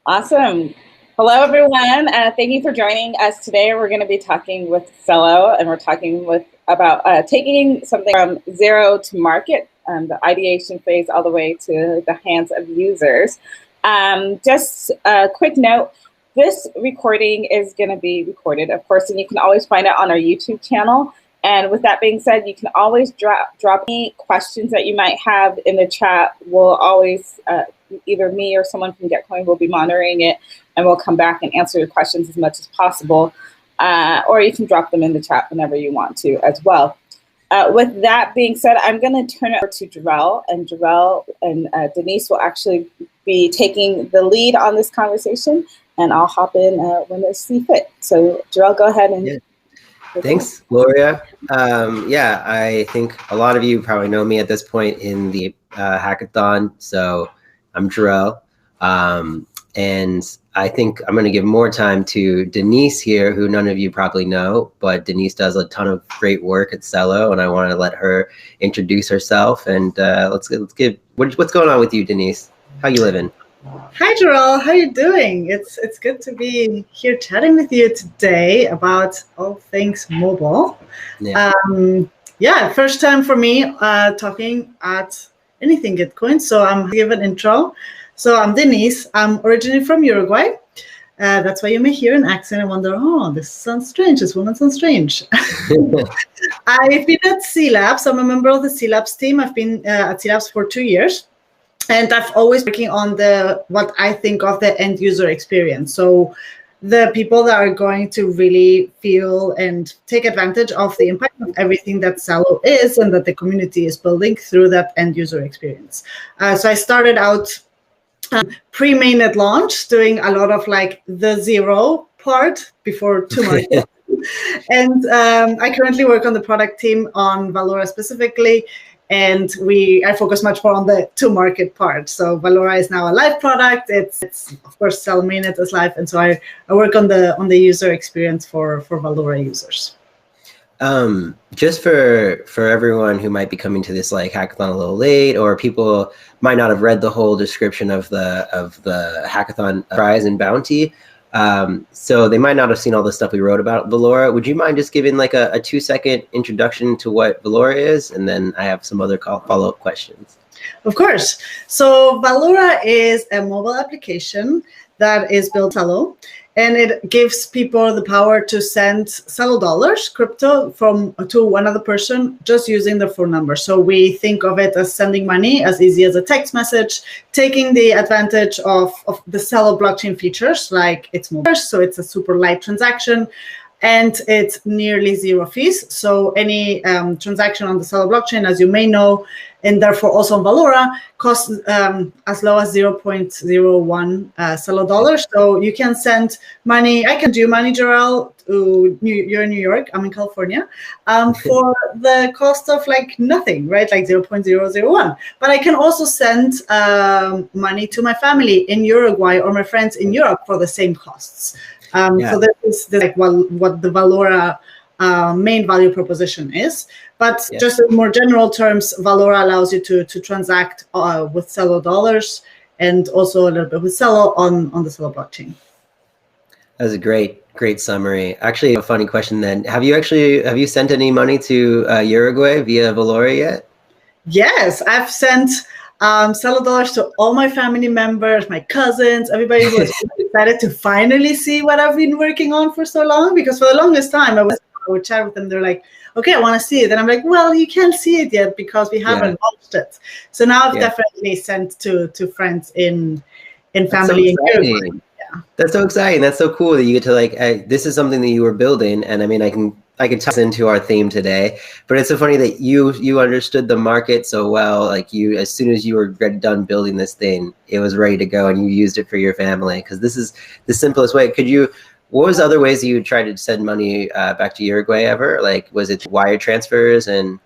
Awesome. Hello, everyone. Thank you for joining us today. We're going to be talking with Celo, and we're talking about taking something from zero to market, the ideation phase, all the way to the hands of users. Just a quick note, this recording is going to be recorded, of course, and you can always find it on our YouTube channel. And with that being said, you can always drop any questions that you might have in the chat. We'll always, either me or someone from GetCoin will be monitoring it, and we'll come back and answer your questions as much as possible. Or you can drop them in the chat whenever you want to as well. With that being said, I'm going to turn it over to Jarrell, and Denise will actually be taking the lead on this conversation, and I'll hop in when they see fit. So Jarrell, go ahead and... Yeah. Thanks, Gloria. I think a lot of you probably know me at this point in the hackathon. So I'm Jarrell. And I think I'm going to give more time to Denise here, who none of you probably know, but Denise does a ton of great work at Celo, and I want to let her introduce herself. And let's give, what's going on with you, Denise? How you living? Hi, Jarrell. How you doing? It's good to be here chatting with you today about all things mobile. Yeah, first time for me talking at anything GetCoin, so I'm give an intro. So I'm Denise. I'm originally from Uruguay. That's why you may hear an accent and wonder, oh, this sounds strange. This woman sounds strange. I've been at CLabs. I'm a member of the CLabs team. I've been at CLabs for 2 years. And I've always working on what I think of the end user experience. So the people that are going to really feel and take advantage of the impact of everything that Celo is and that the community is building through that end user experience. So I started out pre-mainnet launch, doing a lot of like the zero part before too much. And I currently work on the product team on Valora specifically. And I focus much more on the to-market part. So Valora is now a live product. It's of course Celo mainnet is live, and so I work on the user experience for Valora users. Just for everyone who might be coming to this like hackathon a little late, or people might not have read the whole description of the hackathon prize and bounty. So they might not have seen all the stuff we wrote about Valora. Would you mind just giving like a 2-second introduction to what Valora is? And then I have some other follow-up questions. Of course. So Valora is a mobile application that is built on Celo, and it gives people the power to send Celo dollars, crypto, to one other person just using their phone number. So we think of it as sending money as easy as a text message, taking the advantage of the Celo blockchain features, like it's mobile, so it's a super light transaction, and it's nearly zero fees. So any transaction on the Celo blockchain, as you may know, and therefore also on Valora, costs as low as 0.01 Celo dollars. So you can send money. I can do money, Jarrell. You're in New York. I'm in California. For the cost of like nothing, right? Like 0.001. But I can also send money to my family in Uruguay or my friends in Europe for the same costs. So this is like what the Valora main value proposition is. But just in more general terms, Valora allows you to transact with Celo dollars and also a little bit with Celo on the Celo blockchain. That was a great summary. Actually, a funny question then. Have you sent any money to Uruguay via Valora yet? Yes, I've sent Celo dollars to all my family members, my cousins, everybody who was excited to finally see what I've been working on for so long. Because for the longest time, I would chat with them. They're like, okay, I want to see it. And I'm like, well, you can't see it yet because we haven't launched it. So now I've definitely sent to friends in family. So That's so exciting. That's so cool that you get to like, this is something that you were building. And I mean, I can tie this into our theme today, but it's so funny that you understood the market so well. Like as soon as you were done building this thing, it was ready to go and you used it for your family. Cause this is the simplest way. What was other ways you tried to send money back to Uruguay ever? Like, was it wire transfers and?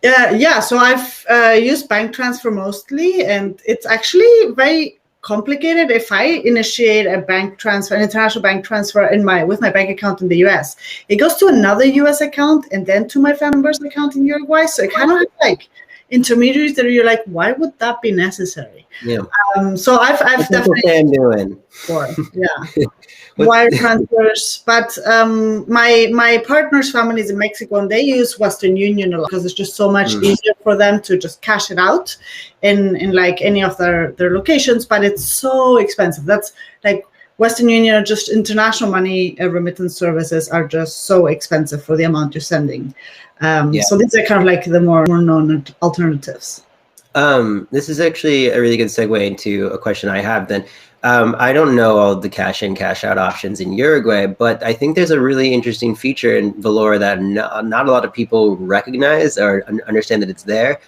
So I've used bank transfer mostly, and it's actually very complicated. If I initiate a bank transfer, an international bank transfer with my bank account in the US, it goes to another US account and then to my family member's account in Uruguay. So it kind of like intermediaries that you're like, why would that be necessary? Yeah. So I've definitely doing. Yeah. Wire transfers, but my partner's family is in Mexico and they use Western Union a lot because it's just so much easier for them to just cash it out in like any of their locations, but it's so expensive. That's like Western Union, just international money remittance services are just so expensive for the amount you're sending. So these are kind of like the more known alternatives. This is actually a really good segue into a question I have then. I don't know all the cash in, cash out options in Uruguay, but I think there's a really interesting feature in Valora that not a lot of people recognize or understand that it's there.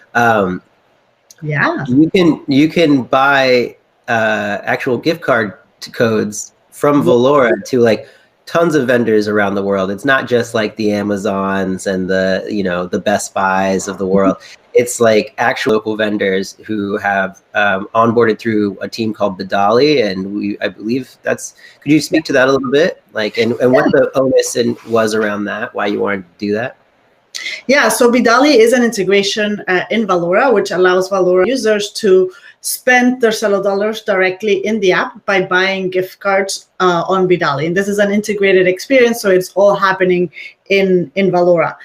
You can buy actual gift card codes from Valora to like tons of vendors around the world. It's not just like the Amazons and the Best Buys of the world. It's like actual local vendors who have onboarded through a team called Bidali, and I believe that's. Could you speak to that a little bit, like, and what the onus was around that? Why you wanted to do that? Yeah, so Bidali is an integration in Valora, which allows Valora users to spend their Celo dollars directly in the app by buying gift cards on Bidali. And this is an integrated experience, so it's all happening in Valora.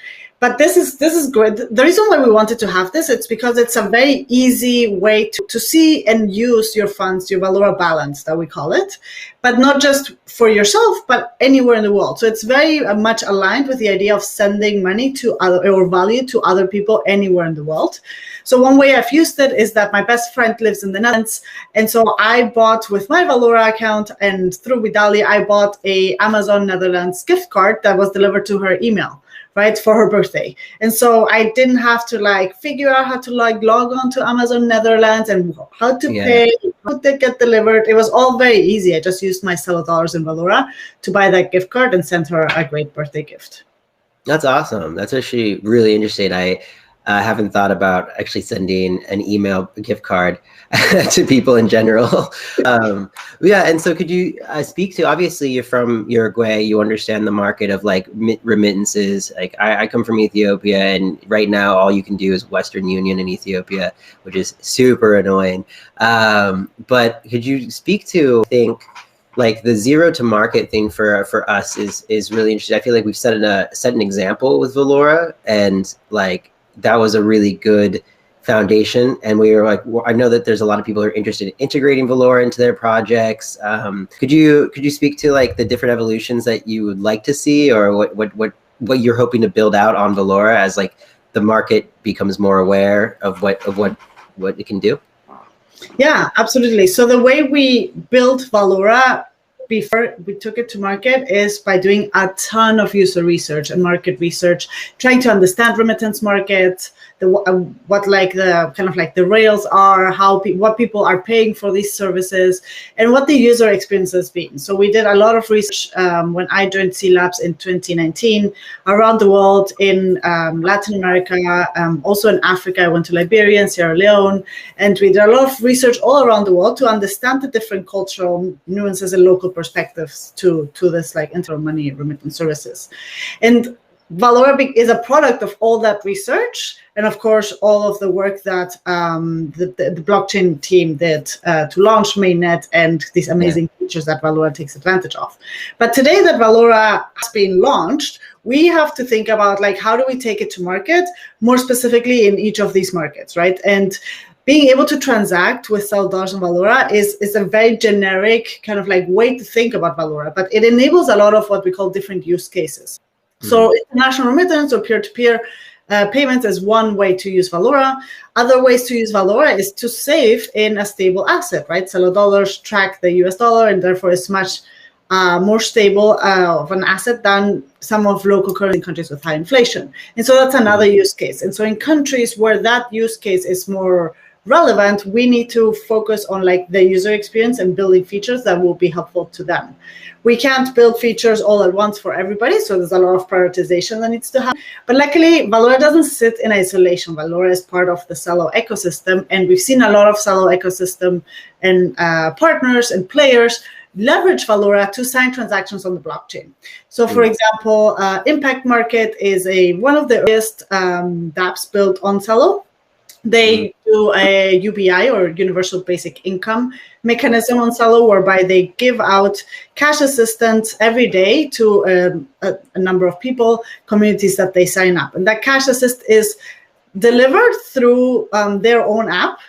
But this is great. The reason why we wanted to have this, it's because it's a very easy way to see and use your funds, your Valora balance that we call it, but not just for yourself, but anywhere in the world. So it's very much aligned with the idea of sending money to or value to other people anywhere in the world. So one way I've used it is that my best friend lives in the Netherlands. And so I bought with my Valora account and through Bidali, I bought a Amazon Netherlands gift card that was delivered to her email, right, for her birthday. And so I didn't have to like figure out how to like log on to Amazon Netherlands and how to pay, how to get delivered. It was all very easy. I just used my Celo dollars in Valora to buy that gift card and send her a great birthday gift. That's awesome. That's actually really interesting. I haven't thought about actually sending an email gift card to people in general. Yeah, and so could you speak to, obviously you're from Uruguay, you understand the market of like remittances. Like I come from Ethiopia, and right now all you can do is Western Union in Ethiopia, which is super annoying. But could you speak to, I think, like the zero to market thing for us is really interesting. I feel like we've set an example with Valora, and like that was a really good foundation. And we were like, well, I know that there's a lot of people who are interested in integrating Valora into their projects. Could you speak to like the different evolutions that you would like to see, or what you're hoping to build out on Valora as like the market becomes more aware of what it can do? Yeah, absolutely. So the way we built Valora before we took it to market is by doing a ton of user research and market research, trying to understand remittance markets, what like the kind of like the rails are, what people are paying for these services, and what the user experience has been. So we did a lot of research when I joined cLabs in 2019 around the world in Latin America, also in Africa. I went to Liberia and Sierra Leone, and we did a lot of research all around the world to understand the different cultural nuances and local perspectives to this like internal money remittance services. And Valora is a product of all that research, and of course all of the work that the blockchain team did to launch mainnet and these amazing features that Valora takes advantage of. But today that Valora has been launched, we have to think about like how do we take it to market more specifically in each of these markets, right? And being able to transact with Celo dollars and Valora is a very generic kind of like way to think about Valora, but it enables a lot of what we call different use cases. So international remittance or peer-to-peer payments is one way to use Valora. Other ways to use Valora is to save in a stable asset, right? Celo dollars track the US dollar, and therefore it's much more stable of an asset than some of local currency countries with high inflation. And so that's another use case. And so in countries where that use case is more relevant, we need to focus on like the user experience and building features that will be helpful to them. We can't build features all at once for everybody, so there's a lot of prioritization that needs to happen. But luckily, Valora doesn't sit in isolation. Valora is part of the Celo ecosystem, and we've seen a lot of Celo ecosystem and partners and players leverage Valora to sign transactions on the blockchain. So for example, Impact Market is one of the earliest dApps built on Celo. They do a UBI, or Universal Basic Income mechanism on Celo, whereby they give out cash assistance every day to a number of people, communities that they sign up. And that cash assist is delivered through their own app,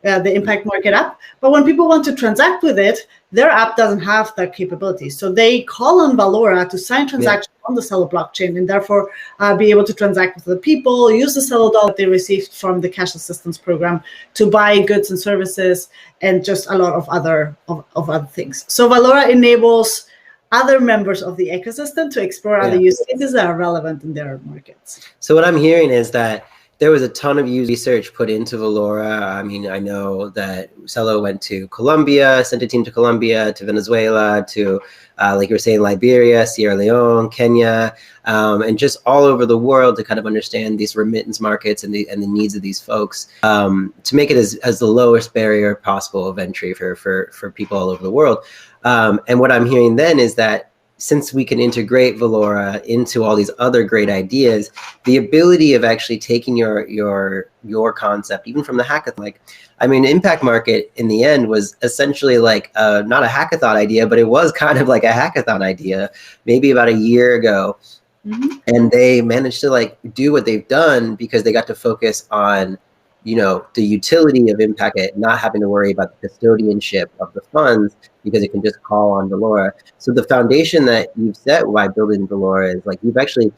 the Impact Market app. But when people want to transact with it, their app doesn't have that capability. So they call on Valora to sign transactions on the Celo blockchain, and therefore be able to transact with other people, use the Celo dollar they received from the cash assistance program to buy goods and services, and just a lot of other things. So Valora enables other members of the ecosystem to explore other use cases that are relevant in their markets. So what I'm hearing is that there was a ton of user research put into Valora. I mean, I know that Celo went to Colombia, sent a team to Colombia, to Venezuela, to, like you were saying, Liberia, Sierra Leone, Kenya, and just all over the world to kind of understand these remittance markets and the needs of these folks, to make it as the lowest barrier possible of entry for people all over the world. And what I'm hearing then is that since we can integrate Valora into all these other great ideas, the ability of actually taking your concept, even from the hackathon, like, I mean, Impact Market in the end was essentially like not a hackathon idea, but it was kind of like a hackathon idea, maybe about a year ago. Mm-hmm. And they managed to like do what they've done because they got to focus on, you know, the utility of Impact, not having to worry about the custodianship of the funds, because it can just call on Valora. So the foundation that you've set by building Valora is like, you've actually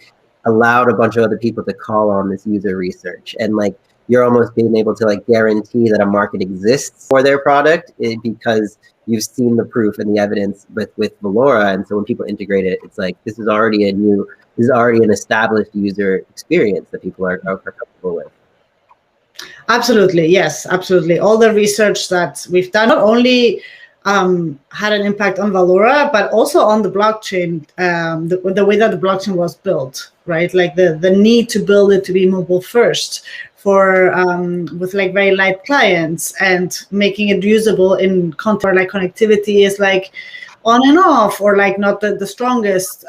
allowed a bunch of other people to call on this user research. And like, you're almost being able to like guarantee that a market exists for their product because you've seen the proof and the evidence with Valora. And so when people integrate it, it's like, this is already an established user experience that people are comfortable with. Absolutely. Yes, absolutely. All the research that we've done not only had an impact on Valora, but also on the blockchain, the way that the blockchain was built, right? Like the need to build it to be mobile first for with like very light clients, and making it usable in content, like connectivity is like on and off, or like not the strongest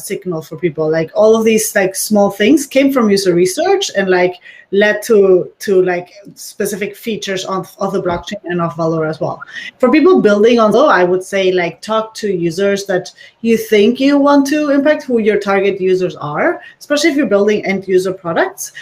signal for people. Like all of these like small things came from user research and like led to like specific features of the blockchain and of Valor as well. For people building on Celo, I would say like talk to users that you think you want to impact, who your target users are, especially if you're building end user products.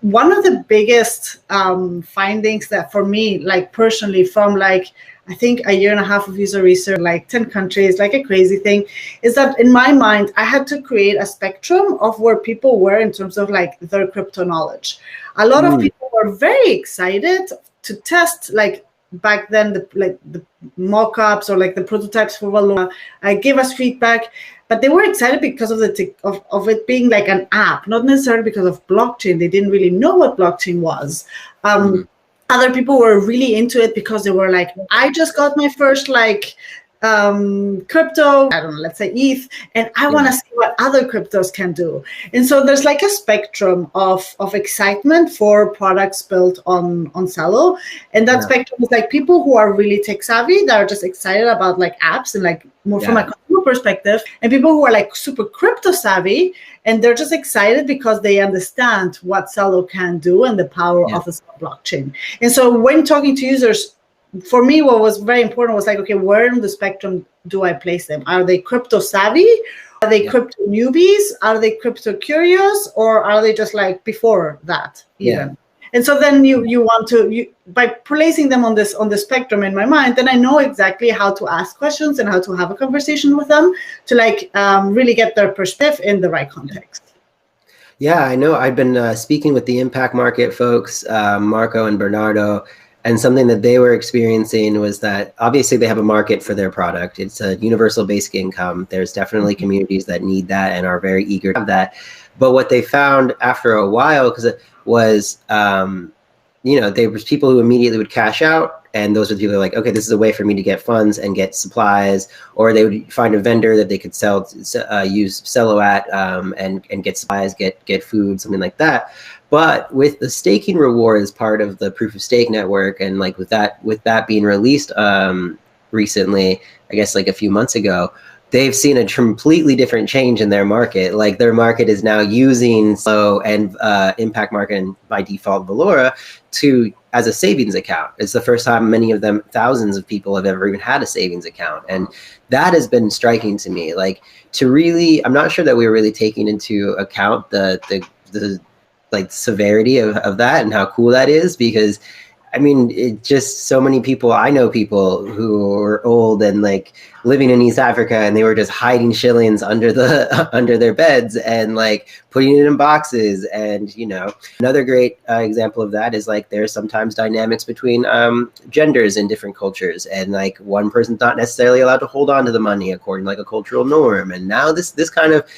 One of the biggest findings that for me, like personally, from like I think a year and a half of user research, like 10 countries, like a crazy thing, is that in my mind, I had to create a spectrum of where people were in terms of like their crypto knowledge. A lot of people were very excited to test, like back then, the mock-ups or like the prototypes for Valora, gave us feedback, but they were excited because of of it being like an app, not necessarily because of blockchain. They didn't really know what blockchain was. Other people were really into it because they were like, I just got my first like crypto, I don't know, let's say ETH, and I want to see what other cryptos can do. And so there's like a spectrum of excitement for products built on Celo. And that spectrum is like people who are really tech savvy, that are just excited about like apps and like more from a consumer perspective, and people who are like super crypto savvy, and they're just excited because they understand what Celo can do and the power of the Celo blockchain. And so when talking to users, for me, what was very important was like, okay, where in the spectrum do I place them? Are they crypto savvy? Are they crypto newbies? Are they crypto curious? Or are they just like before that even? And so then you want to, by placing them on the spectrum in my mind, then I know exactly how to ask questions and how to have a conversation with them to like really get their perspective in the right context. Yeah, I know. I've been speaking with the Impact Market folks, Marco and Bernardo, and something that they were experiencing was that obviously they have a market for their product. It's a universal basic income. There's definitely communities that need that and are very eager to have that. But what they found after a while, because it was, there was people who immediately would cash out, and those were the people who were like, okay, this is a way for me to get funds and get supplies, or they would find a vendor that they could use Celo at, and get supplies, get food, something like that. But with the staking reward as part of the proof of stake network, and like with that being released recently, I guess like a few months ago, they've seen a completely different change in their market. Like their market is now using Celo and Impact Market and by default Valora as a savings account. It's the first time many of them, thousands of people, have ever even had a savings account. And that has been striking to me. Like to really, I'm not sure that we were really taking into account the like severity of that and how cool that is, because I mean, it just so many people, I know people who are old and like living in East Africa, and they were just hiding shillings under under their beds and like putting it in boxes. And, you know, another great example of that is like there's sometimes dynamics between genders in different cultures, and like one person's not necessarily allowed to hold on to the money according to like a cultural norm. And now this kind of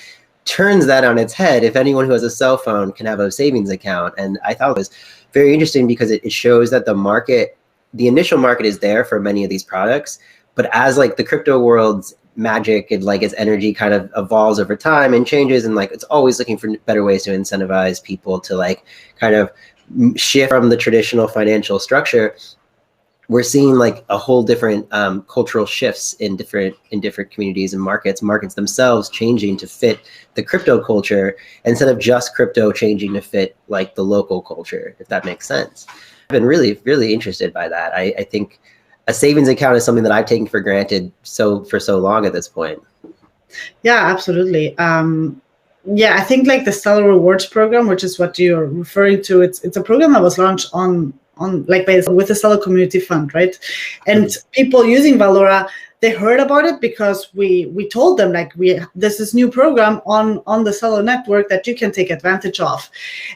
turns that on its head. If anyone who has a cell phone can have a savings account. And I thought it was very interesting because it shows that the initial market is there for many of these products, but as like the crypto world's magic and like its energy kind of evolves over time and changes, and like it's always looking for better ways to incentivize people to like kind of shift from the traditional financial structure, we're seeing like a whole different cultural shifts in different communities and markets themselves changing to fit the crypto culture instead of just crypto changing to fit like the local culture, if that makes sense. I've been really, really interested by that. I think a savings account is something that I've taken for granted for so long at this point. Yeah, absolutely. Yeah, I think like the Celo Rewards program, which is what you're referring to, it's a program that was launched with the Celo Community Fund, right? And people using Valora, they heard about it because we told them like there's this new program on the Celo network that you can take advantage of.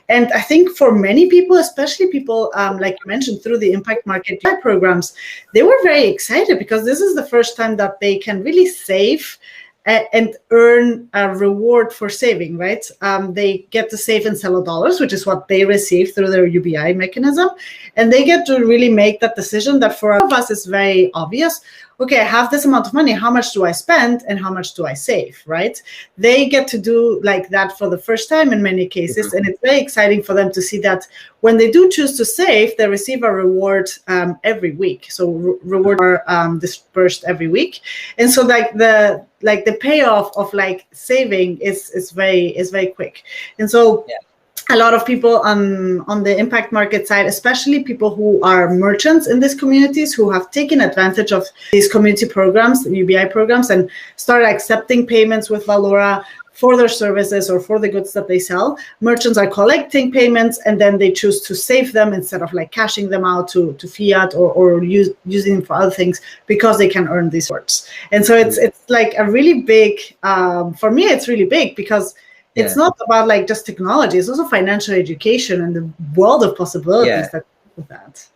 And I think for many people, especially people like you mentioned through the Impact Market programs, they were very excited because this is the first time that they can really save and earn a reward for saving, right? They get to save in Celo dollars, which is what they receive through their UBI mechanism. And they get to really make that decision that for all of us is very obvious. Okay, I have this amount of money. How much do I spend and how much do I save, right? They get to do like that for the first time in many cases. And it's very exciting for them to see that when they do choose to save, they receive a reward every week. So rewards are dispersed every week. And so like the payoff of like saving is very quick. And so a lot of people on the impact market side, especially people who are merchants in these communities who have taken advantage of these community programs, UBI programs, and started accepting payments with Valora for their services or for the goods that they sell. Merchants are collecting payments and then they choose to save them instead of like cashing them out to fiat or using them for other things because they can earn these rewards. And so it's like a really big, for me, it's really big because it's not about like just technology. It's also financial education and the world of possibilities that come with that.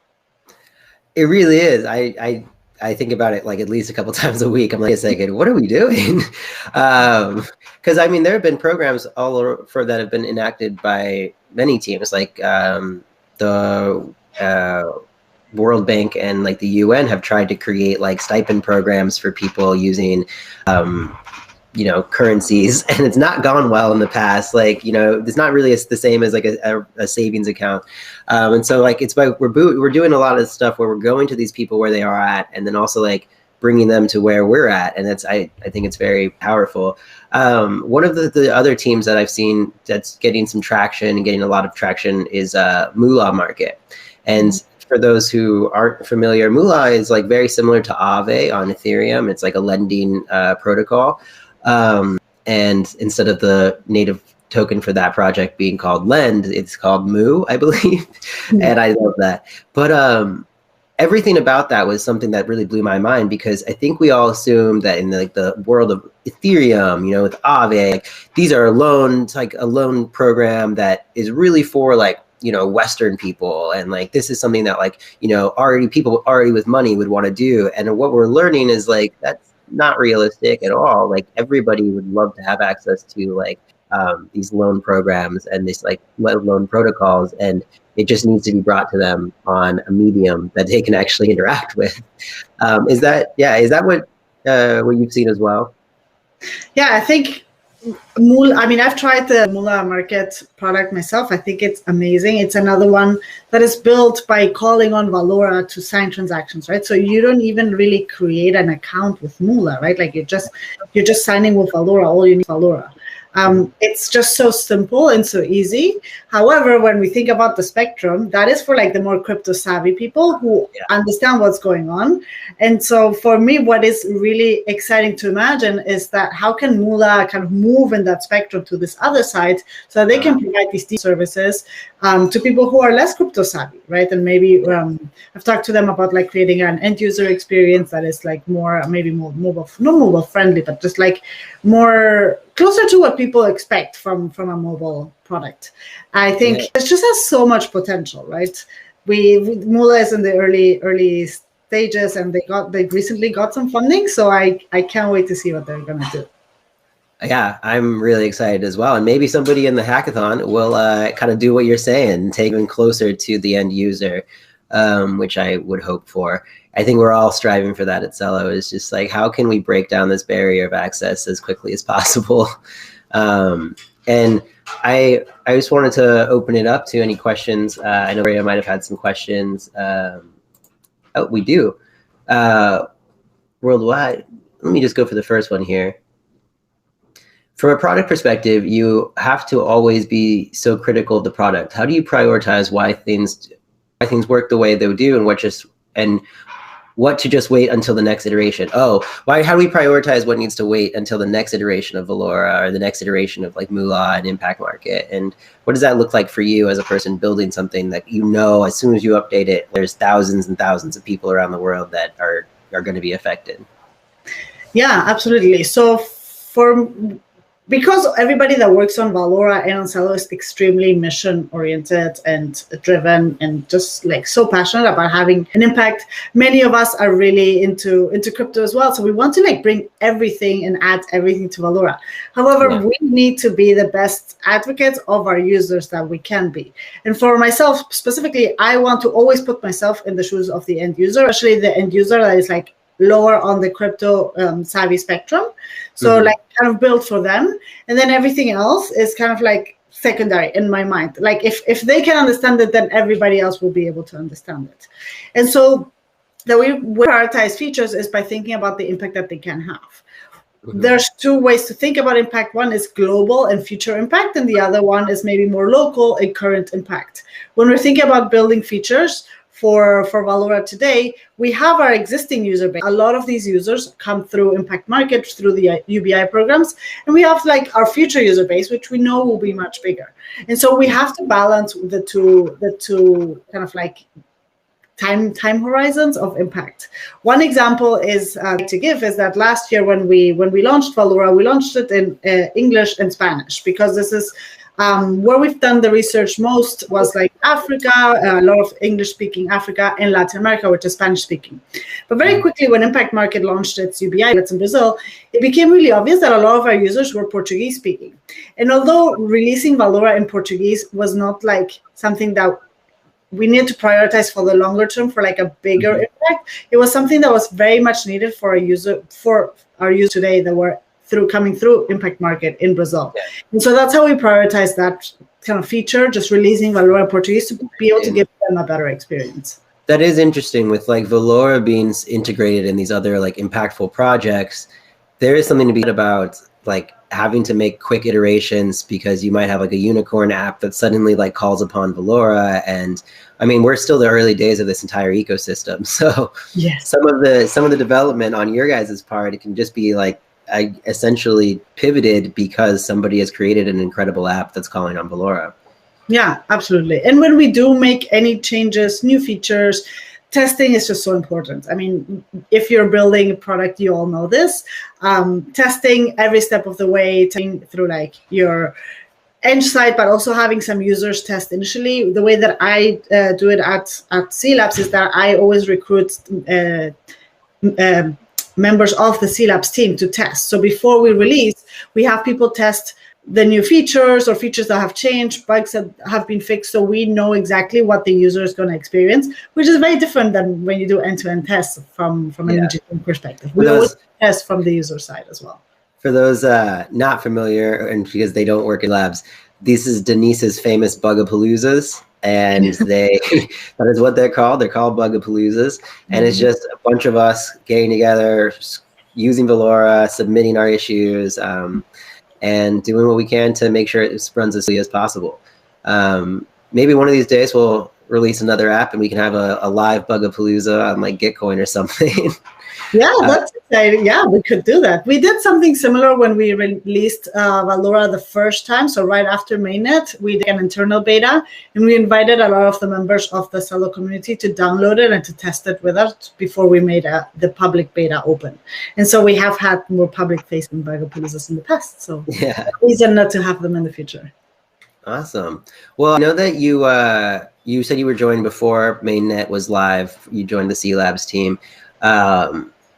It really is. I think about it like at least a couple times a week. I'm like, a second, what are we doing? Because I mean, there have been programs all over that have been enacted by many teams, like the World Bank and like the UN have tried to create like stipend programs for people using currencies, and it's not gone well in the past. Like, it's not really the same as like a savings account. And so like, it's like we're doing a lot of stuff where we're going to these people where they are at, and then also like bringing them to where we're at. And that's, I think it's very powerful. One of the other teams that I've seen that's getting some traction and getting a lot of traction is Moolah Market. And for those who aren't familiar, Moolah is like very similar to Aave on Ethereum. It's like a lending protocol. And instead of the native token for that project being called Lend, it's called Moo, I believe. And I love that. But everything about that was something that really blew my mind, because I think we all assume that in the world of Ethereum, with Aave, like, these are loans, like a loan program that is really for like, Western people. And like, this is something that like, people already with money would want to do. And what we're learning is like, that's not realistic at all. Like, everybody would love to have access to like these loan programs and these like loan protocols, and it just needs to be brought to them on a medium that they can actually interact with. Is that what you've seen as well? Yeah, I think Moolah, I mean, I've tried the Moolah Market product myself. I think it's amazing. It's another one that is built by calling on Valora to sign transactions, right? So you don't even really create an account with Moolah, right? Like you're just signing with Valora. All you need is Valora. It's just so simple and so easy. However, when we think about the spectrum, that is for like the more crypto savvy people who understand what's going on. And so for me, what is really exciting to imagine is that how can Moolah kind of move in that spectrum to this other side so that they can provide these services to people who are less crypto savvy, right? And maybe I've talked to them about like creating an end user experience that is like more, maybe more mobile, not mobile friendly, but just like more closer to what people expect from a mobile product. I think it just has so much potential, right? Moolah is in the early stages, and they recently got some funding, so I can't wait to see what they're gonna do. Yeah, I'm really excited as well. And maybe somebody in the hackathon will kind of do what you're saying, take them closer to the end user, which I would hope for. I think we're all striving for that at Celo. Is just like, how can we break down this barrier of access as quickly as possible? And I just wanted to open it up to any questions. I know Maria might have had some questions. Oh, we do. Worldwide. Let me just go for the first one here. From a product perspective, you have to always be so critical of the product. How do you prioritize why things work the way they do, and what to just wait until the next iteration? How do we prioritize what needs to wait until the next iteration of Valora or the next iteration of like Moolah and Impact Market? And what does that look like for you as a person building something that as soon as you update it, there's thousands and thousands of people around the world that are going to be affected? Yeah, absolutely. So because everybody that works on Valora and on Celo is extremely mission-oriented and driven and just like so passionate about having an impact, many of us are really into crypto as well. So we want to like bring everything and add everything to Valora. However, we need to be the best advocates of our users that we can be. And for myself specifically, I want to always put myself in the shoes of the end user, especially the end user that is like lower on the crypto savvy spectrum. So like kind of built for them. And then everything else is kind of like secondary in my mind. Like if they can understand it, then everybody else will be able to understand it. And so the way we prioritize features is by thinking about the impact that they can have. There's two ways to think about impact. One is global and future impact, and the other one is maybe more local and current impact. When we're thinking about building features, for Valora today, we have our existing user base. A lot of these users come through Impact Market, through the UBI programs, and we have like our future user base, which we know will be much bigger. And so we have to balance the two kind of like time horizons of impact. One example is to give is that last year when we launched Valora, we launched it in English and Spanish, because this is where we've done the research most was like Africa, a lot of English-speaking Africa, and Latin America, which is Spanish-speaking. But very quickly, when Impact Market launched its UBI in Brazil, it became really obvious that a lot of our users were Portuguese-speaking. And although releasing Valora in Portuguese was not like something that we need to prioritize for the longer term for like a bigger impact, it was something that was very much needed for our users today that were coming through Impact Market in Brazil. And so that's how we prioritize that kind of feature, just releasing Valora in Portuguese to be able to give them a better experience. That is interesting with like Valora being integrated in these other like impactful projects. There is something to be about like having to make quick iterations, because you might have like a unicorn app that suddenly like calls upon Valora. And I mean, we're still the early days of this entire ecosystem. So some of the development on your guys' part, it can just be like, I essentially pivoted because somebody has created an incredible app that's calling on Valora. Yeah, absolutely. And when we do make any changes, new features, testing is just so important. I mean, if you're building a product, you all know this. Testing every step of the way, through like your end site, but also having some users test initially. The way that I do it at cLabs is that I always recruit members of the cLabs team to test. So before we release, we have people test the new features or features that have changed, bugs that have been fixed, so we know exactly what the user is going to experience, which is very different than when you do end-to-end tests from an engineering perspective. We always test from the user side as well. For those not familiar, and because they don't work in labs, this is Denise's famous Bugapaloozas, and that is what they're called. They're called Bugapaloozas, and it's just a bunch of us getting together, using Valora, submitting our issues, and doing what we can to make sure it runs as smoothly as possible. Maybe one of these days we'll release another app and we can have a live Bugapalooza on like Gitcoin or something. Yeah, that's exciting. Yeah, we could do that. We did something similar when we released Valora the first time. So right after mainnet, we did an internal beta, and we invited a lot of the members of the Celo community to download it and to test it with us before we made the public beta open. And so we have had more public-facing Bugapaloozas in the past. So yeah, reason not to have them in the future. Awesome. Well, I know that you said you were joined before mainnet was live. You joined the cLabs team.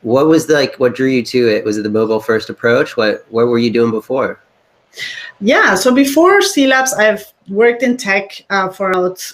What was what drew you to it? Was it the mobile first approach? What were you doing before? Yeah, so before cLabs, I've worked in tech for about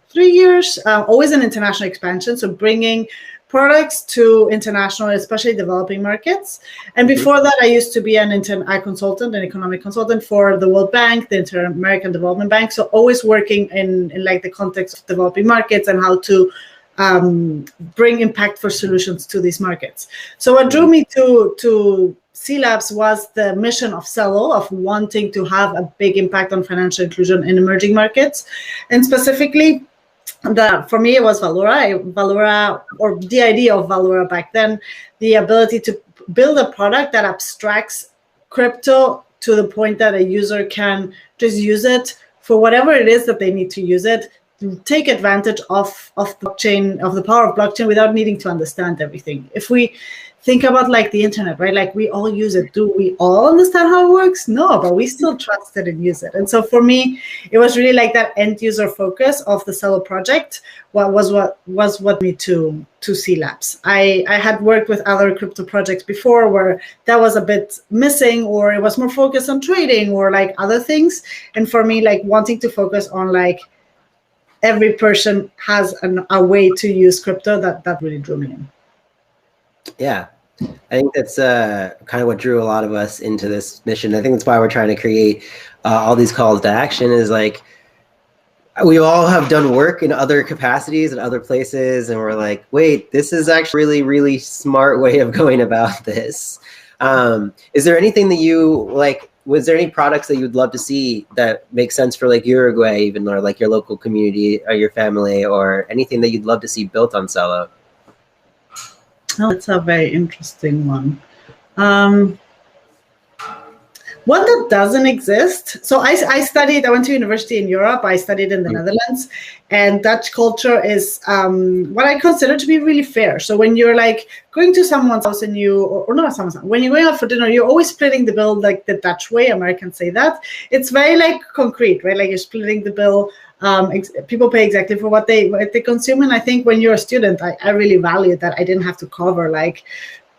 3 years, always in international expansion, so bringing products to international, especially developing markets. And before that, I used to be an economic consultant for the World Bank, the Inter-American Development Bank, so always working in like the context of developing markets and how to bring impactful solutions to these markets. So what drew me to cLabs was the mission of Celo, of wanting to have a big impact on financial inclusion in emerging markets. And specifically, for me, it was Valora, or the idea of Valora back then, the ability to build a product that abstracts crypto to the point that a user can just use it for whatever it is that they need to use it, to take advantage of blockchain, of the power of blockchain without needing to understand everything. If we think about like the internet, right? Like we all use it. Do we all understand how it works? No, but we still trust it and use it. And so for me, it was really like that end user focus of the Celo project. What me to cLabs. I had worked with other crypto projects before where that was a bit missing, or it was more focused on trading or like other things. And for me, like wanting to focus on like every person has a way to use crypto, that really drew me in. Yeah, I think that's kind of what drew a lot of us into this mission. I think that's why we're trying to create all these calls to action, is like we all have done work in other capacities and other places, and we're like, wait, this is actually really, really smart way of going about this. Is there anything that you like? Was there any products that you'd love to see that make sense for like Uruguay, even, or like your local community or your family, or anything that you'd love to see built on Celo? Oh, that's a very interesting one. One that doesn't exist. So I went to university in Europe. I studied in the Netherlands, and Dutch culture is what I consider to be really fair. So when you're like going to someone's house and or not someone's house, when you're going out for dinner, you're always splitting the bill like the Dutch way. Americans say that. It's very like concrete, right? Like you're splitting the bill. People pay exactly for what they consume. And I think when you're a student, I really valued that I didn't have to cover like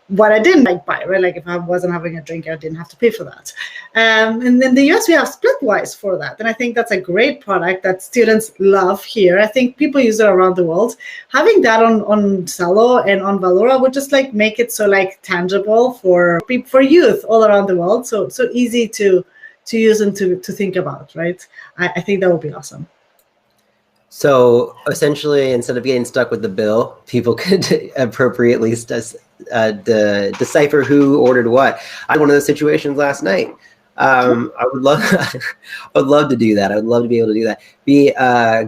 what I didn't like buy, right? Like if I wasn't having a drink, I didn't have to pay for that. And in the US, we have Splitwise for that. And I think that's a great product that students love here. I think people use it around the world. Having that on Celo and on Valora would just like make it so like tangible for youth all around the world. So easy to use and to think about, right? I think that would be awesome. So essentially, instead of getting stuck with the bill, people could appropriately decipher who ordered what. I had one of those situations last night. I would love to do that. I would love to be able to do that. Be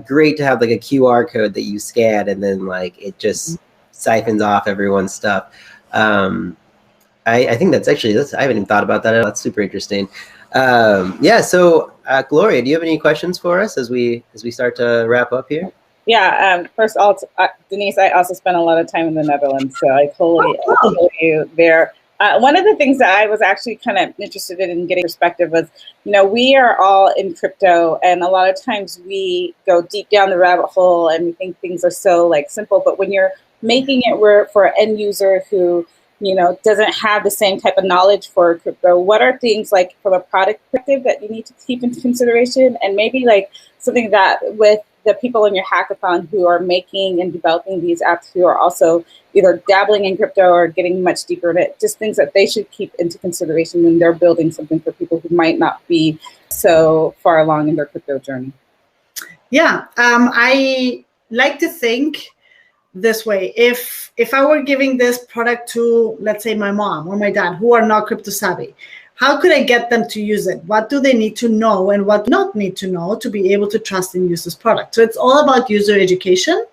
great to have like a QR code that you scan and then like it just siphons off everyone's stuff. I think that's actually, I haven't even thought about that. That's super interesting. Yeah. So Gloria, do you have any questions for us as we start to wrap up here? Yeah. First of all, Denise, I also spent a lot of time in the Netherlands, so I totally feel you there. One of the things that I was actually kind of interested in getting perspective was, you know, we are all in crypto, and a lot of times we go deep down the rabbit hole and we think things are so like simple. But when you're making it for an end user who, you know, doesn't have the same type of knowledge for crypto, what are things like from a product perspective that you need to keep into consideration? And maybe like something that with the people in your hackathon who are making and developing these apps who are also either dabbling in crypto or getting much deeper in it, just things that they should keep into consideration when they're building something for people who might not be so far along in their crypto journey? Yeah, I like to think this way. If I were giving this product to, let's say, my mom or my dad, who are not crypto savvy, how could I get them to use it? What do they need to know and what not need to know to be able to trust and use this product? So it's all about user education.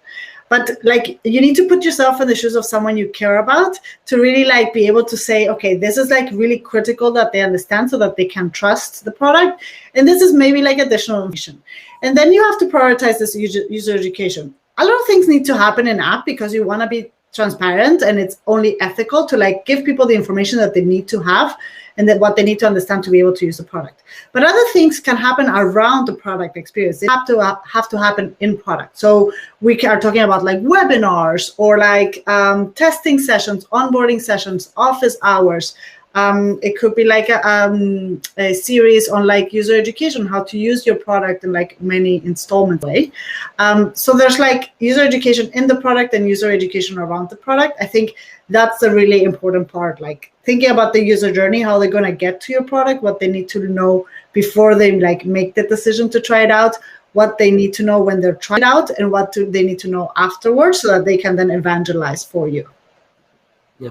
But like, you need to put yourself in the shoes of someone you care about to really like be able to say, okay, this is like really critical that they understand so that they can trust the product. And this is maybe like additional information. And then you have to prioritize this user education. A lot of things need to happen in app because you want to be transparent, and it's only ethical to like give people the information that they need to have and that what they need to understand to be able to use the product. But other things can happen around the product experience. They have to happen in product. So we are talking about like webinars or like testing sessions, onboarding sessions, office hours. It could be like a series on like user education, how to use your product in like many installment way. So there's like user education in the product and user education around the product. I think that's a really important part, like thinking about the user journey, how they're going to get to your product, what they need to know before they like make the decision to try it out, what they need to know when they're trying it out, and what they need to know afterwards so that they can then evangelize for you. Yeah.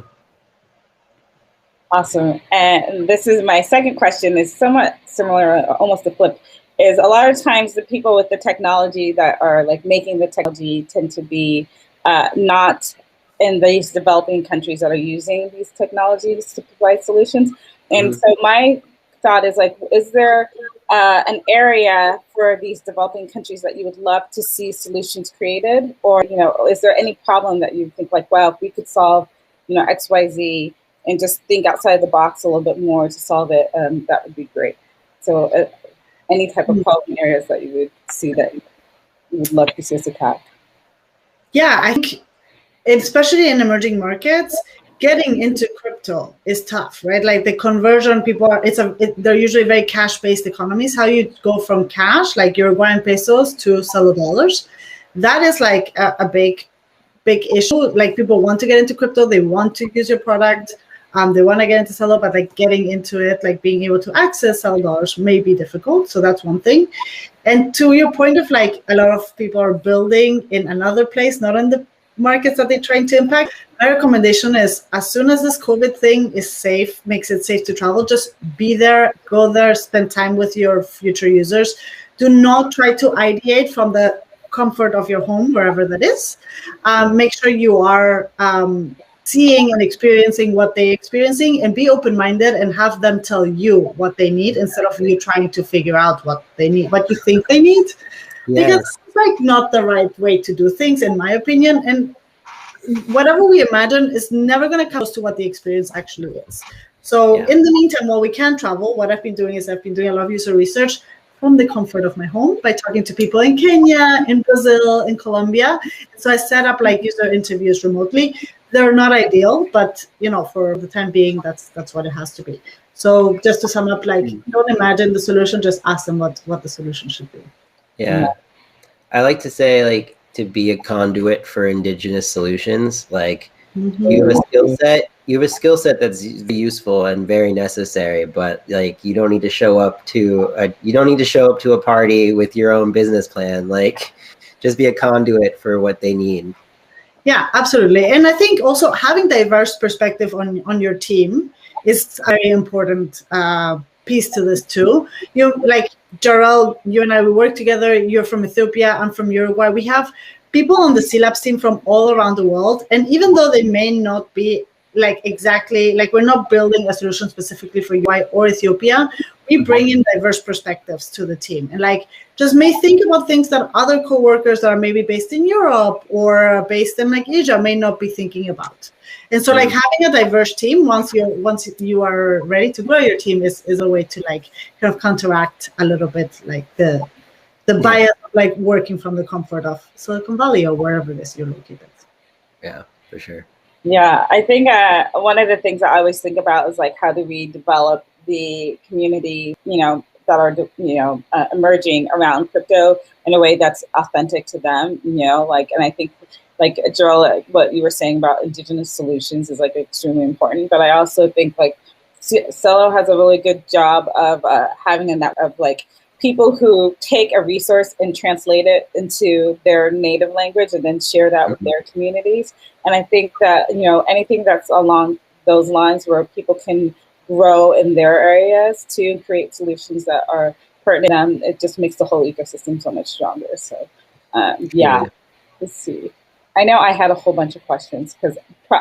Awesome. And this is my second question, is somewhat similar, almost a flip, is a lot of times the people with the technology that are like making the technology tend to be not in these developing countries that are using these technologies to provide solutions. And so my thought is like, is there an area for these developing countries that you would love to see solutions created? Or, you know, is there any problem that you think like, wow, if we could solve, you know, X, Y, Z, and just think outside the box a little bit more to solve it, that would be great. So any type of problem areas that you would see that you would love to see us attack? Yeah, I think especially in emerging markets, getting into crypto is tough, right? Like the conversion, people are, they're usually very cash-based economies. How you go from cash, like Uruguayan pesos, to Celo dollars, that is like a big issue. Like people want to get into crypto, they want to use your product, they want to get into Celo, but like getting into it, like being able to access Celo dollars may be difficult. So that's one thing. And to your point of like a lot of people are building in another place, not in the markets that they're trying to impact, my recommendation is as soon as this COVID thing is safe, makes it safe to travel, just be there, go there, spend time with your future users. Do not try to ideate from the comfort of your home, wherever that is. Make sure you are seeing and experiencing what they're experiencing, and be open-minded and have them tell you what they need instead of you trying to figure out what they need, what you think they need. Yes. Because it's like not the right way to do things, in my opinion. And whatever we imagine is never going to come close to what the experience actually is. So in the meantime, while we can travel, what I've been doing is I've been doing a lot of user research from the comfort of my home by talking to people in Kenya, in Brazil, in Colombia. So I set up like user interviews remotely. They're not ideal, but you know, for the time being, that's what it has to be. So just to sum up, like don't imagine the solution, just ask them what the solution should be. Yeah. I like to say like to be a conduit for Indigenous solutions. Like you have a skill set that's useful and very necessary, but like you don't need to show up to a party with your own business plan. Like just be a conduit for what they need. Yeah, absolutely. And I think also having diverse perspective on your team is a very important piece to this too. You like Jarrell, you and I, we work together. You're from Ethiopia, I'm from Uruguay. We have people on the cLabs team from all around the world. And even though they may not be like exactly, like we're not building a solution specifically for Uruguay or Ethiopia, we bring in diverse perspectives to the team. And like, just may think about things that other coworkers that are maybe based in Europe or based in like Asia may not be thinking about. And so like having a diverse team, once you are ready to grow your team is a way to like kind of counteract a little bit like the bias of like working from the comfort of Silicon Valley or wherever it is you're located. Yeah, for sure. Yeah, I think one of the things I always think about is like, how do we develop the community, you know, that are emerging around crypto in a way that's authentic to them. And I think like Jarrell, what you were saying about Indigenous Solutions is like extremely important. But I also think like Celo has a really good job of having a network of like people who take a resource and translate it into their native language and then share that with their communities. And I think that, anything that's along those lines where people can grow in their areas to create solutions that are pertinent to them, it just makes the whole ecosystem so much stronger. So, let's see. I know I had a whole bunch of questions because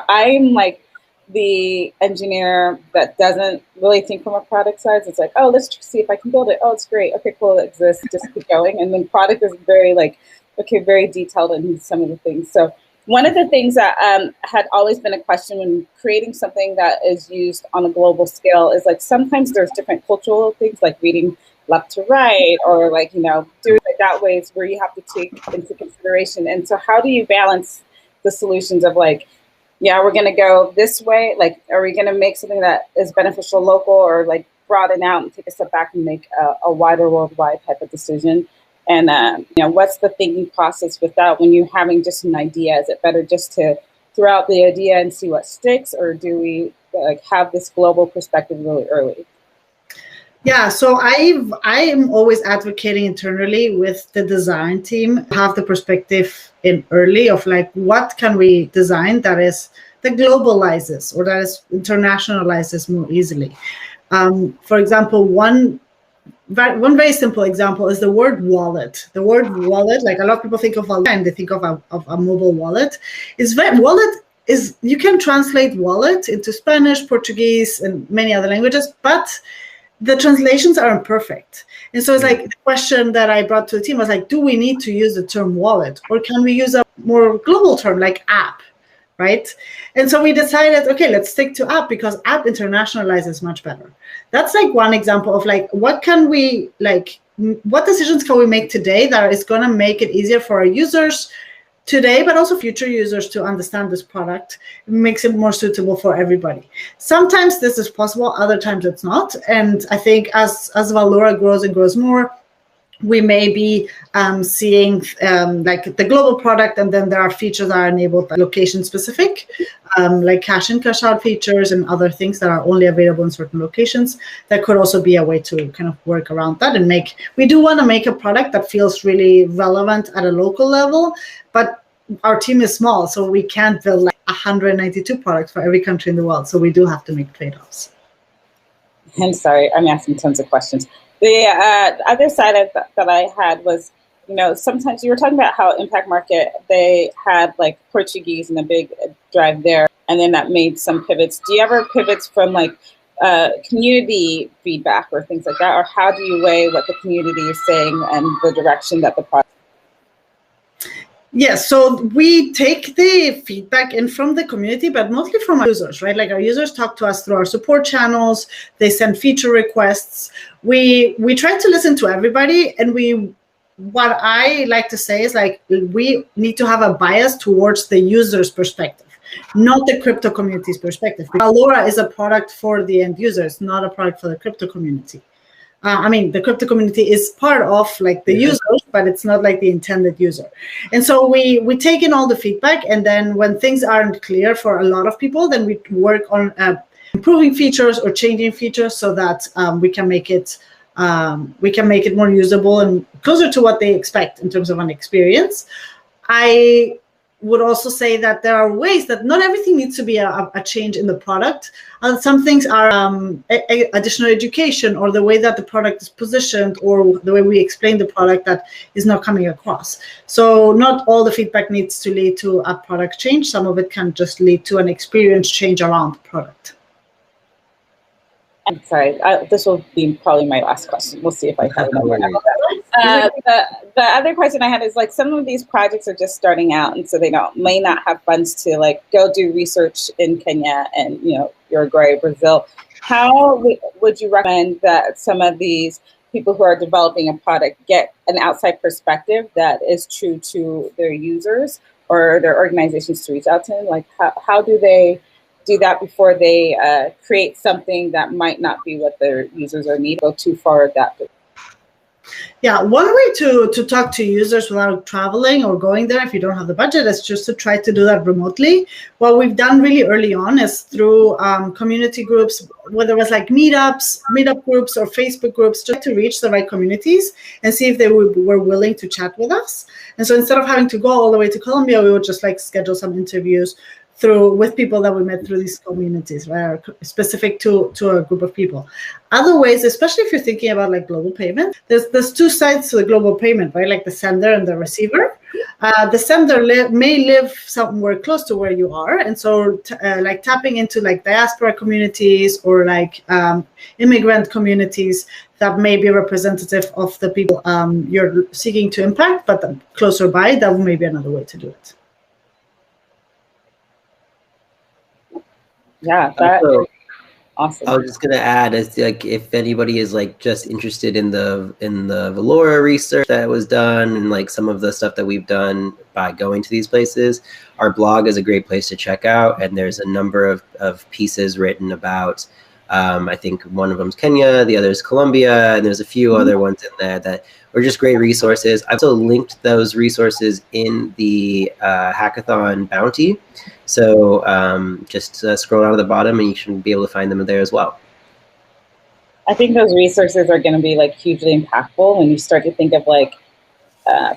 I'm like the engineer that doesn't really think from a product side. It's like, oh, let's see if I can build it. Oh, it's great. Okay, cool. It exists. Just keep going. And then product is very like, okay, very detailed in some of the things. So one of the things that had always been a question when creating something that is used on a global scale is like sometimes there's different cultural things like reading left to right or like, doing it that ways where you have to take into consideration. And so how do you balance the solutions of like, yeah, we're going to go this way. Like, are we going to make something that is beneficial local or like broaden out and take a step back and make a wider worldwide type of decision? And, what's the thinking process with that when you're having just an idea? Is it better just to throw out the idea and see what sticks? Or do we like have this global perspective really early? Yeah, so I am always advocating internally with the design team to have the perspective in early of like, what can we design that globalizes or that is internationalizes more easily. For example, one very simple example is the word wallet. The word wallet, like a lot of people think of Valora and they think of a mobile wallet. Wallet is, you can translate wallet into Spanish, Portuguese, and many other languages, but the translations are imperfect. And so it's like the question that I brought to the team was like, do we need to use the term wallet or can we use a more global term like app, right? And so we decided, okay, let's stick to app because app internationalizes much better. That's like one example of like, what decisions can we make today that is going to make it easier for our users today, but also future users to understand this product. It makes it more suitable for everybody. Sometimes this is possible, other times it's not. And I think as Valora grows and grows more, we may be seeing like the global product, and then there are features that are enabled by location specific, like cash in, cash out features and other things that are only available in certain locations. That could also be a way to kind of work around that and we do want to make a product that feels really relevant at a local level, but our team is small, so we can't build like 192 products for every country in the world. So we do have to make trade-offs. I'm sorry, I'm asking tons of questions. The other side of that I had was, sometimes you were talking about how Impact Market, they had like Portuguese and a big drive there, and then that made some pivots. Do you ever pivots from like community feedback or things like that? Or how do you weigh what the community is saying and the direction that the product? Yes, so we take the feedback in from the community, but mostly from our users, right? Like our users talk to us through our support channels. They send feature requests. We try to listen to everybody, and what I like to say is like we need to have a bias towards the user's perspective, not the crypto community's perspective. Valora is a product for the end users, not a product for the crypto community. The crypto community is part of like the users, but it's not like the intended user. And so we take in all the feedback, and then when things aren't clear for a lot of people, then we work on improving features or changing features so that we can make it more usable and closer to what they expect in terms of an experience. I would also say that there are ways that not everything needs to be a change in the product. Some things are additional education, or the way that the product is positioned, or the way we explain the product that is not coming across. So not all the feedback needs to lead to a product change. Some of it can just lead to an experience change around the product. I'm sorry, this will be probably my last question. We'll see if I have another. The other question I had is like some of these projects are just starting out, and so they may not have funds to like go do research in Kenya and Uruguay, Brazil. How would you recommend that some of these people who are developing a product get an outside perspective that is true to their users or their organizations to reach out to them? Like how do they do that before they create something that might not be what their users are need, go too far that. Yeah, one way to talk to users without traveling or going there if you don't have the budget is just to try to do that remotely. What we've done really early on is through community groups, whether it was like meetup groups or Facebook groups, just to reach the right communities and see if they were willing to chat with us. And so instead of having to go all the way to Colombia, we would just like schedule some interviews with people that we met through these communities, right, or specific to a group of people. Other ways, especially if you're thinking about like global payment, there's two sides to the global payment, right? Like the sender and the receiver. The sender may live somewhere close to where you are, and so like tapping into like diaspora communities or like immigrant communities that may be representative of the people you're seeking to impact, but closer by, that may be another way to do it. Yeah, that is awesome. I was just gonna add, as like if anybody is like just interested in the Valora research that was done and like some of the stuff that we've done by going to these places, our blog is a great place to check out. And there's a number of pieces written about. I think one of them's Kenya, the other is Colombia, and there's a few other ones in there that were just great resources. I've also linked those resources in the hackathon bounty. So just scroll down to the bottom and you should be able to find them there as well. I think those resources are going to be like hugely impactful when you start to think of like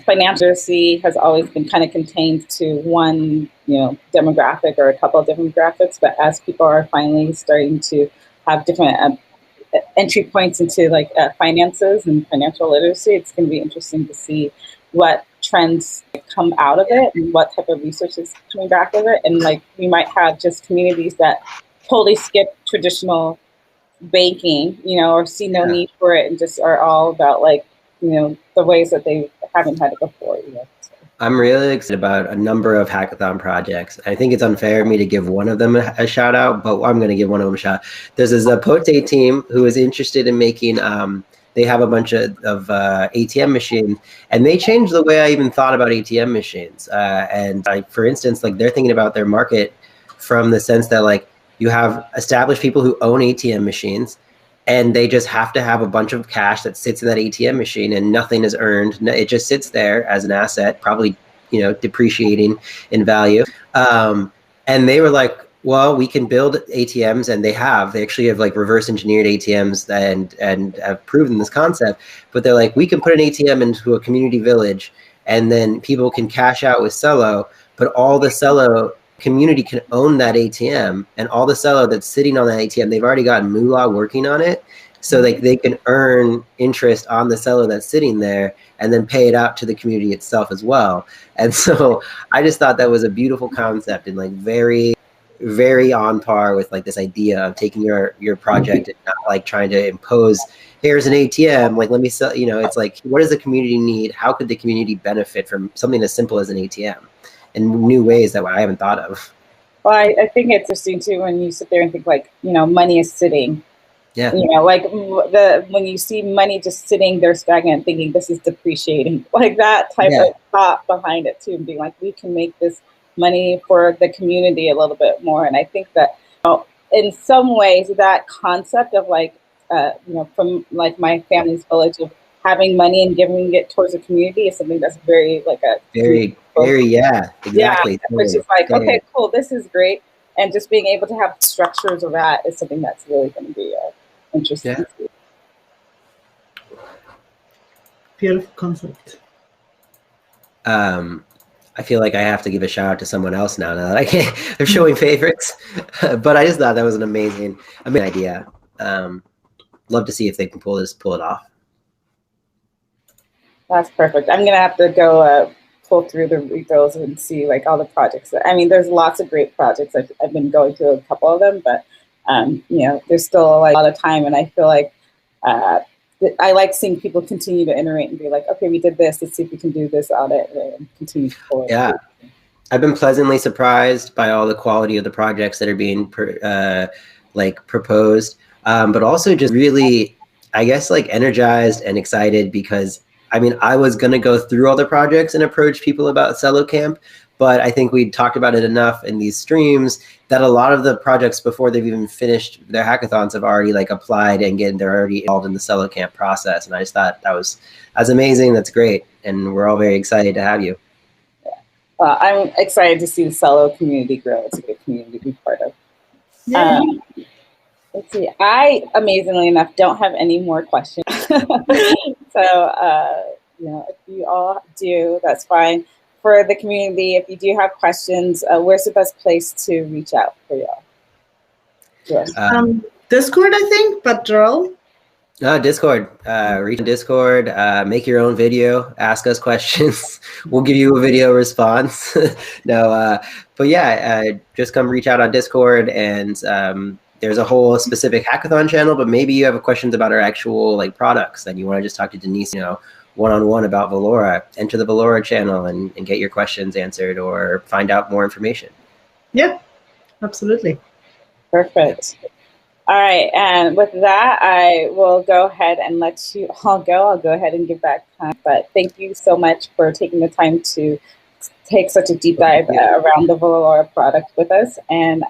financial literacy has always been kind of contained to one, demographic or a couple of demographics. But as people are finally starting to have different entry points into like finances and financial literacy, it's going to be interesting to see what trends come out of it and what type of research is coming back of it. And like we might have just communities that totally skip traditional banking, or see no need for it and just are all about like, the ways that they haven't had it before. So. I'm really excited about a number of hackathon projects. I think it's unfair of me to give one of them a shout out, but I'm going to give one of them a shout. There's a Zapote team who is interested in making, they have a bunch of ATM machines, and they changed the way I even thought about ATM machines. And for instance, like they're thinking about their market from the sense that like you have established people who own ATM machines, and they just have to have a bunch of cash that sits in that ATM machine and nothing is earned. It just sits there as an asset, probably, depreciating in value. And they were like, well, we can build ATMs, and they actually have like reverse engineered ATMs and have proven this concept, but they're like, we can put an ATM into a community village and then people can cash out with Celo, but all the Celo community can own that ATM, and all the Celo that's sitting on that ATM, they've already got Moolah working on it. So they can earn interest on the Celo that's sitting there and then pay it out to the community itself as well. And so I just thought that was a beautiful concept and like very, very on par with like this idea of taking your project and not like trying to impose, here's an ATM, like let me sell, it's like, what does the community need? How could the community benefit from something as simple as an ATM in new ways that I haven't thought of? Well, I think it's interesting too when you sit there and think like, money is sitting. Yeah. Like when you see money just sitting there stagnant, thinking this is depreciating, like that type of thought behind it too, and being like, we can make this money for the community a little bit more. And I think that in some ways that concept of like, from like my family's village of having money and giving it towards the community is something that's very like a very, exactly. Yeah, which is like, okay, cool, this is great. And just being able to have structures of that is something that's really going to be interesting. Yeah. Beautiful concept. I feel like I have to give a shout out to someone else now that I can't. They're showing favorites, but I just thought that was an amazing idea. Love to see if they can pull it off. That's perfect. I'm gonna have to go pull through the repos and see like all the projects. There's lots of great projects. I've been going through a couple of them, but there's still like a lot of time, and I feel like I like seeing people continue to iterate and be like, okay, we did this. Let's see if we can do this audit and continue to pull it. Yeah, I've been pleasantly surprised by all the quality of the projects that are being proposed, but also just really, I guess, like energized and excited because I was going to go through all the projects and approach people about Celo Camp, but I think we talked about it enough in these streams that a lot of the projects before they've even finished their hackathons have already like applied and they're already involved in the Celo Camp process. And I just thought that's amazing. That's great. And we're all very excited to have you. Well, I'm excited to see the Celo community grow. It's a good community to be part of. Yeah. Let's see. I, amazingly enough, don't have any more questions. So, if you all do, that's fine. For the community, if you do have questions, where's the best place to reach out for y'all? Yes. Discord, I think, but Jarrell? Discord. Reach Discord, make your own video, ask us questions. We'll give you a video response. But yeah, just come reach out on Discord, and there's a whole specific hackathon channel, but maybe you have questions about our actual like products and you want to just talk to Denise, one-on-one about Valora. Enter the Valora channel and get your questions answered or find out more information. Yeah, absolutely. Perfect. All right, and with that, I will go ahead and let you all go. I'll go ahead and give back time, but thank you so much for taking the time to take such a deep dive around the Valora product with us. And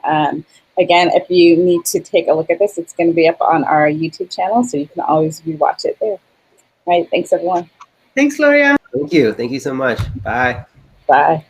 again, if you need to take a look at this, it's going to be up on our YouTube channel, so you can always rewatch it there. All right, thanks everyone. Thanks, Gloria. Thank you. Thank you so much. Bye. Bye.